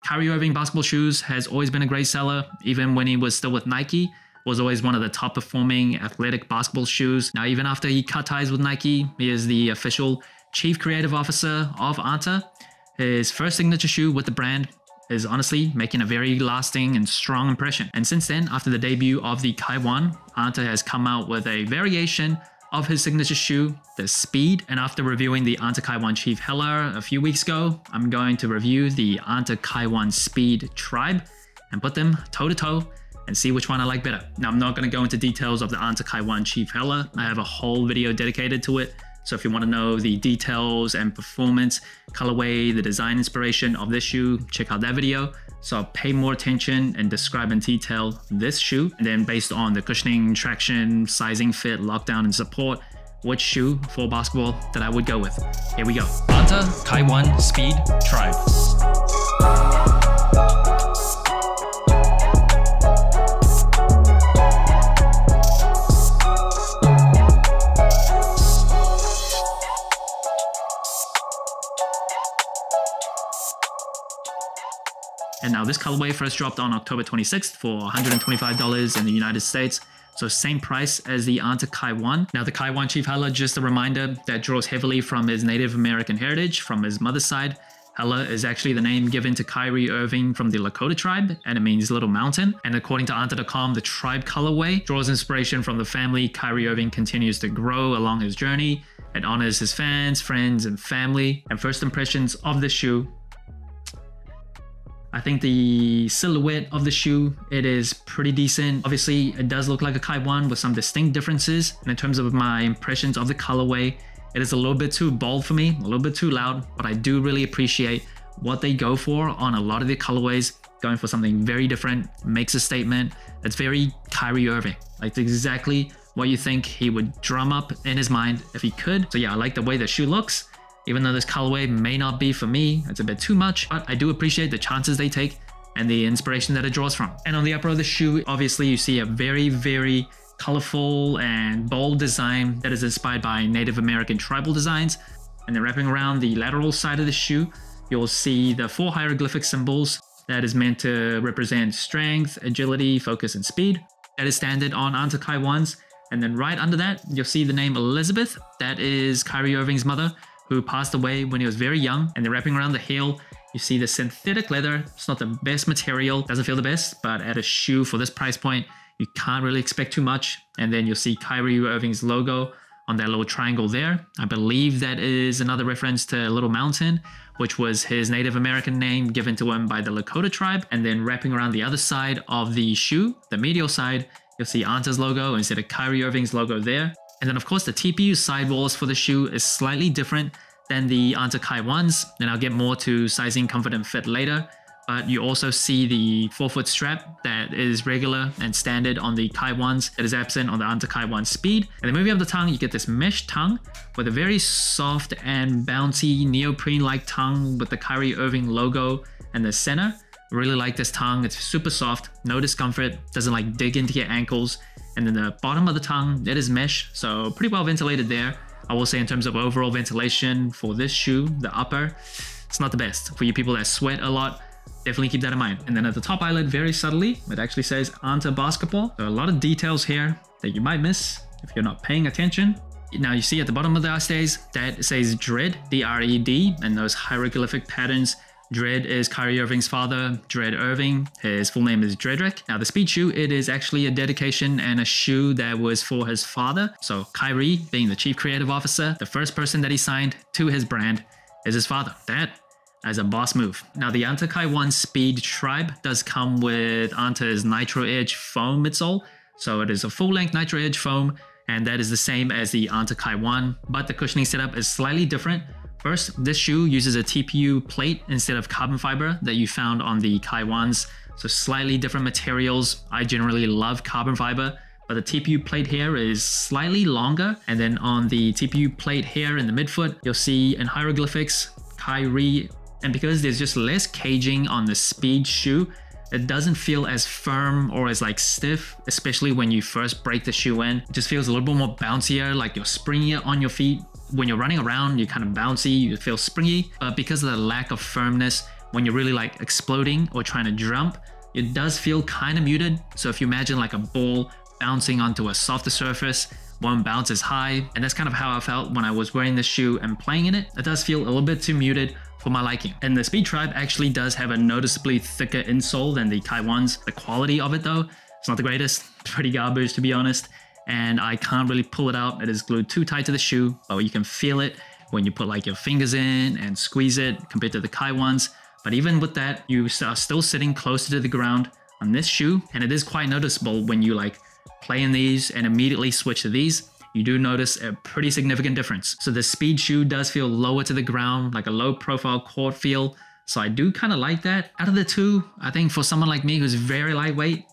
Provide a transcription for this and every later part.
Kyrie Irving basketball shoes has always been a great seller, even when he was still with Nike. Was always one of the top performing athletic basketball shoes. Now, even after he cut ties with Nike, he is the official chief creative officer of Anta. His first signature shoe with the brand is honestly making a very lasting and strong impression. And since then, after the debut of the Kai 1, Anta has come out with a variation of his signature shoe, the Speed. And after reviewing the Anta Kai 1 Chief Heller a few weeks ago, I'm going to review the Anta Kai 1 Speed Tribe and put them toe to toe and see which one I like better. Now, I'm not going to go into details of the Anta Kai 1 Chief Heller. I have a whole video dedicated to it. So if you want to know the details and performance, colorway, the design inspiration of this shoe, check out that video. So I'll pay more attention and describe in detail this shoe. And then based on the cushioning, traction, sizing, fit, lockdown, and support, which shoe for basketball that I would go with. Here we go. Anta Kai 1 Speed Tribe. And now this colorway first dropped on October 26th for $125 in the United States. So same price as the Anta Kai 1. Now the Kai 1 Chief Heller, just a reminder, that draws heavily from his Native American heritage from his mother's side. Heller is actually the name given to Kyrie Irving from the Lakota tribe, and it means little mountain. And according to Anta.com, the tribe colorway draws inspiration from the family Kyrie Irving continues to grow along his journey and honors his fans, friends, and family. And first impressions of this shoe, I think the silhouette of the shoe, it is pretty decent. Obviously, it does look like a Kai 1 with some distinct differences. And in terms of my impressions of the colorway, it is a little bit too bold for me, a little bit too loud, but I do really appreciate what they go for on a lot of the colorways, going for something very different, makes a statement. It's very Kyrie Irving, like exactly what you think he would drum up in his mind if he could. So yeah, I like the way the shoe looks. Even though this colorway may not be for me, it's a bit too much, but I do appreciate the chances they take and the inspiration that it draws from. And on the upper of the shoe, obviously you see a very, very colorful and bold design that is inspired by Native American tribal designs. And then wrapping around the lateral side of the shoe, you'll see the 4 hieroglyphic symbols that is meant to represent strength, agility, focus, and speed. That is standard on Anta Kai 1s. And then right under that, you'll see the name Elizabeth. That is Kyrie Irving's mother, who passed away when he was very young. And then wrapping around the heel, you see the synthetic leather. It's not the best material, doesn't feel the best, but at a shoe for this price point, you can't really expect too much. And then you'll see Kyrie Irving's logo on that little triangle there. I believe that is another reference to Little Mountain, which was his Native American name given to him by the Lakota tribe. And then wrapping around the other side of the shoe, the medial side, you'll see Anta's logo instead of Kyrie Irving's logo there. And then of course the TPU sidewalls for the shoe is slightly different than the Anta Kai 1s. And I'll get more to sizing, comfort, and fit later. But you also see the 4-foot strap that is regular and standard on the Kai 1s that is absent on the Anta Kai 1 Speed. And then moving up the tongue, you get this mesh tongue with a very soft and bouncy neoprene-like tongue with the Kyrie Irving logo in the center. Really like this tongue. It's super soft, no discomfort, doesn't like dig into your ankles. And then the bottom of the tongue, it is mesh, so pretty well ventilated there. I will say in terms of overall ventilation for this shoe, the upper, it's not the best. For you people that sweat a lot, definitely keep that in mind. And then at the top eyelid, very subtly, it actually says Anta Basketball. So a lot of details here that you might miss if you're not paying attention. Now you see at the bottom of the eyestays, that says Dread, D-R-E-D, and those hieroglyphic patterns. Dread is Kyrie Irving's father, Dread Irving. His full name is Dredrick. Now the Speed shoe, it is actually a dedication and a shoe that was for his father. So Kyrie, being the chief creative officer, the first person that he signed to his brand is his father. That is a boss move. Now the Anta Kai 1 Speed Tribe does come with Anta's Nitro Edge foam midsole. So it is a full-length Nitro Edge foam, and that is the same as the Anta Kai 1, but the cushioning setup is slightly different. First, this shoe uses a TPU plate instead of carbon fiber that you found on the Kai 1s. So slightly different materials. I generally love carbon fiber, but the TPU plate here is slightly longer. And then on the TPU plate here in the midfoot, you'll see in hieroglyphics, Kyrie. And because there's just less caging on the Speed shoe, it doesn't feel as firm or as like stiff, especially when you first break the shoe in. It just feels a little bit more bouncier, like you're springier on your feet. When you're running around, you're kind of bouncy, you feel springy, but because of the lack of firmness when you're really like exploding or trying to jump, it does feel kind of muted. So if you imagine like a ball bouncing onto a softer surface, won't bounce as high. And that's kind of how I felt when I was wearing this shoe and playing in it. It does feel a little bit too muted for my liking. And the Speed Tribe actually does have a noticeably thicker insole than the Kai Ones. The quality of it though, it's not the greatest. It's pretty garbage, to be honest. And I can't really pull it out. It is glued too tight to the shoe, but you can feel it when you put like your fingers in and squeeze it compared to the Kai Ones. But even with that, you are still sitting closer to the ground on this shoe. And it is quite noticeable when you like play in these and immediately switch to these. You do notice a pretty significant difference. So the Speed shoe does feel lower to the ground, like a low profile court feel. So I do kind of like that. Out of the two, I think for someone like me who's very lightweight,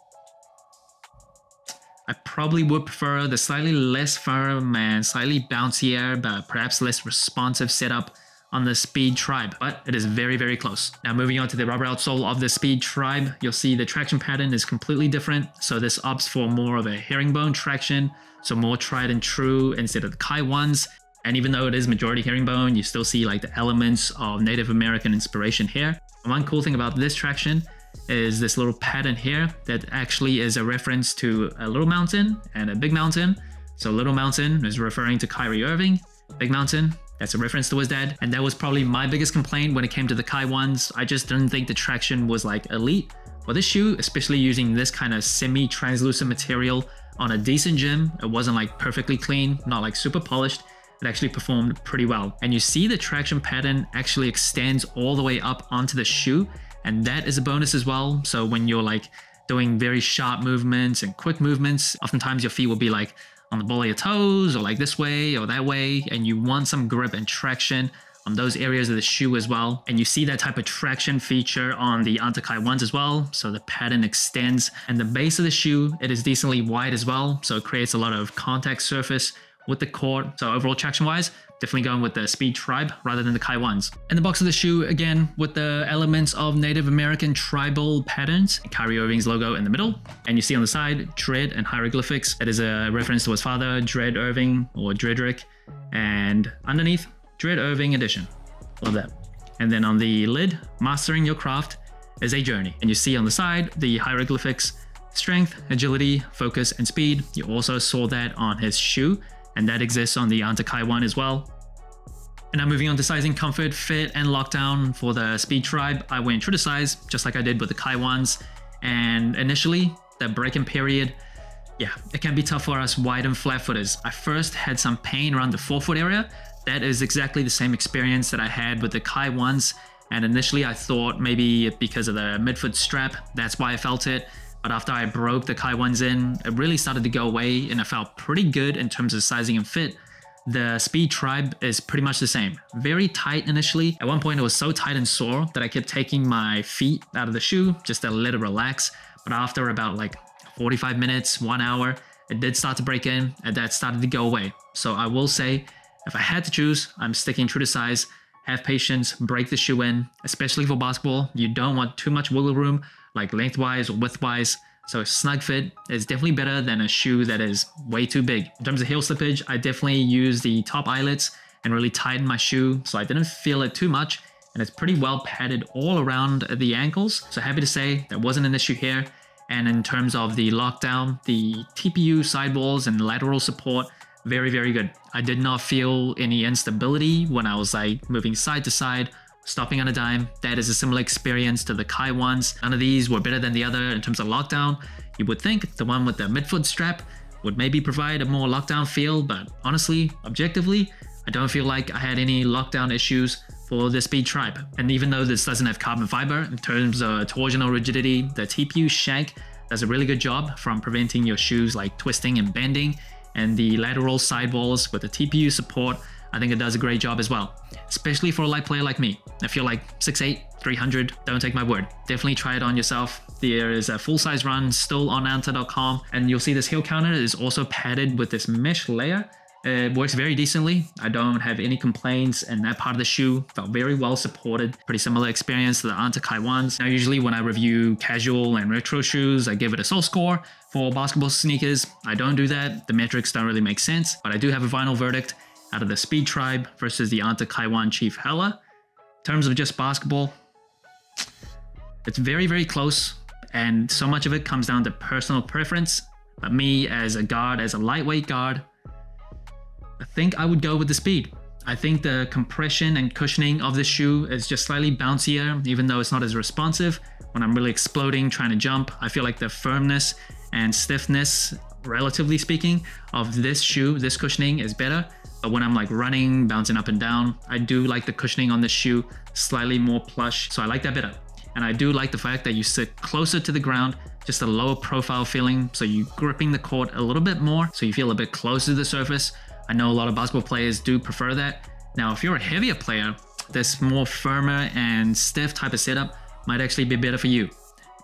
I probably would prefer the slightly less firm and slightly bouncier, but perhaps less responsive setup on the Speed Tribe, but it is very, very close. Now moving on to the rubber outsole of the Speed Tribe, you'll see the traction pattern is completely different. So this opts for more of a herringbone traction, so more tried and true instead of the Kai Ones. And even though it is majority herringbone, you still see like the elements of Native American inspiration here. And one cool thing about this traction is this little pattern here that actually is a reference to a little mountain and a big mountain. So little mountain is referring to Kyrie Irving, big mountain, that's a reference to his dad. And that was probably my biggest complaint when it came to the Kai Ones. I just didn't think the traction was like elite. For this shoe, especially using this kind of semi-translucent material on a decent gym, it wasn't like perfectly clean, not like super polished. It actually performed pretty well. And you see the traction pattern actually extends all the way up onto the shoe. And that is a bonus as well. So when you're like doing very sharp movements and quick movements, oftentimes your feet will be like on the ball of your toes or like this way or that way. And you want some grip and traction on those areas of the shoe as well. And you see that type of traction feature on the Anta Kai Ones as well. So the pattern extends, and the base of the shoe, it is decently wide as well. So it creates a lot of contact surface with the court. So overall traction wise, definitely going with the Speed Tribe rather than the Kai Ones. In the box of the shoe, again, with the elements of Native American tribal patterns, Kyrie Irving's logo in the middle. And you see on the side, Dread and hieroglyphics. That is a reference to his father, Dread Irving or Dredrick. And underneath, Dread Irving Edition. Love that. And then on the lid, Mastering Your Craft is a journey. And you see on the side, the hieroglyphics, strength, agility, focus, and speed. You also saw that on his shoe, and that exists on the Anta Kai One as well. And now moving on to sizing, comfort, fit, and lockdown for the Speed Tribe, I went true to size, just like I did with the Kai Ones. And initially, the break-in period, yeah, it can be tough for us wide and flat footers. I first had some pain around the forefoot area. That is exactly the same experience that I had with the Kai Ones. And initially I thought maybe because of the midfoot strap, that's why I felt it. But after I broke the Kai Ones in, it really started to go away and I felt pretty good in terms of sizing and fit. The Speed Tribe is pretty much the same. Very tight initially. At one point it was so tight and sore that I kept taking my feet out of the shoe just to let it relax. But after about like 45 minutes, 1 hour, it did start to break in and that started to go away. So I will say, if I had to choose, I'm sticking true to size. Have patience, break the shoe in, especially for basketball. You don't want too much wiggle room, like lengthwise or widthwise. So a snug fit is definitely better than a shoe that is way too big. In terms of heel slippage, I definitely use the top eyelets and really tighten my shoe so I didn't feel it too much. And it's pretty well padded all around the ankles. So happy to say that wasn't an issue here. And in terms of the lockdown, the TPU sidewalls and lateral support, very, very good. I did not feel any instability when I was like moving side to side, stopping on a dime. That is a similar experience to the Kai Ones. None of these were better than the other in terms of lockdown. You would think the one with the midfoot strap would maybe provide a more lockdown feel, but honestly, objectively, I don't feel like I had any lockdown issues for the Speed Tribe. And even though this doesn't have carbon fiber, in terms of torsional rigidity, the TPU shank does a really good job from preventing your shoes like twisting and bending. And the lateral sidewalls with the TPU support, I think it does a great job as well, especially for a light player like me. If you're like 6'8", 300, don't take my word. Definitely try it on yourself. There is a full-size run still on anta.com, and you'll see this heel counter is also padded with this mesh layer. It works very decently. I don't have any complaints, and that part of the shoe felt very well supported. Pretty similar experience to the Anta Kai Ones. Now, usually when I review casual and retro shoes, I give it a sole score. For basketball sneakers, I don't do that. The metrics don't really make sense, but I do have a final verdict out of the Speed Tribe versus the Anta Kai One Chief Hella. In terms of just basketball, It's very, very close, and so much of it comes down to personal preference. But me as a guard, as a lightweight guard, I think I would go with the speed. I think the compression and cushioning of the shoe is just slightly bouncier, even though it's not as responsive. When I'm really exploding, trying to jump, I feel like the firmness and stiffness, relatively speaking, of this shoe, this cushioning is better. But when I'm like running, bouncing up and down, I do like the cushioning on the shoe slightly more plush. So I like that better. And I do like the fact that you sit closer to the ground, just a lower profile feeling. So you're gripping the court a little bit more, so you feel a bit closer to the surface. I know a lot of basketball players do prefer that. Now, if you're a heavier player, this more firmer and stiff type of setup might actually be better for you.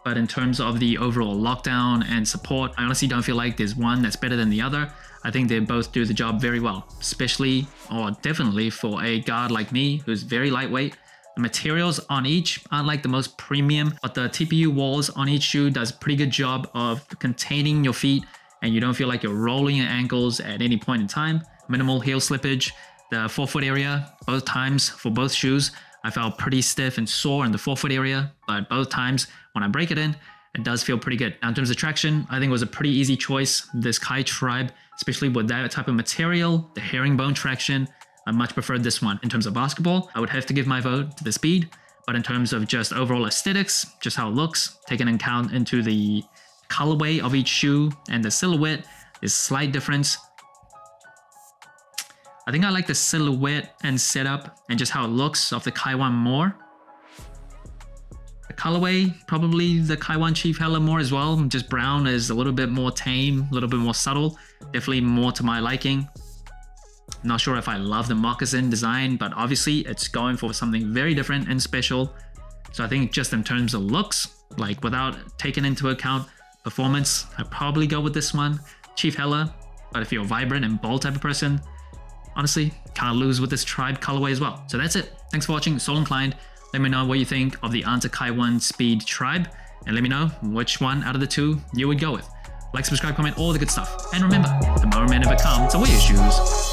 But in terms of the overall lockdown and support, I honestly don't feel like there's one that's better than the other. I think they both do the job very well, especially or definitely for a guard like me who's very lightweight. The materials on each aren't like the most premium, but the TPU walls on each shoe does a pretty good job of containing your feet, and you don't feel like you're rolling your ankles at any point in time. Minimal heel slippage. The forefoot area, both times for both shoes, I felt pretty stiff and sore in the forefoot area, but both times when I break it in, it does feel pretty good. Now, in terms of traction, I think it was a pretty easy choice. This Kai Tribe, especially with that type of material, the herringbone traction, I much preferred this one. In terms of basketball, I would have to give my vote to the speed, but in terms of just overall aesthetics, just how it looks, taking into the colorway of each shoe and the silhouette, there's slight difference. I think I like the silhouette and setup and just how it looks of the Kai One more. The colorway, probably the Kai One Chief Hella more as well. Just brown is a little bit more tame, a little bit more subtle, definitely more to my liking. Not sure if I love the moccasin design, but obviously it's going for something very different and special. So I think just in terms of looks, like without taking into account performance, I'd probably go with this one, Chief Hella. But if you're a vibrant and bold type of person, honestly, can't lose with this Tribe colorway as well. So that's it. Thanks for watching. Sole Inclined. Let me know what you think of the Anta Kai One Speed Tribe, and let me know which one out of the two you would go with. Like, subscribe, comment, all the good stuff. And remember, the more men ever come to wear your shoes.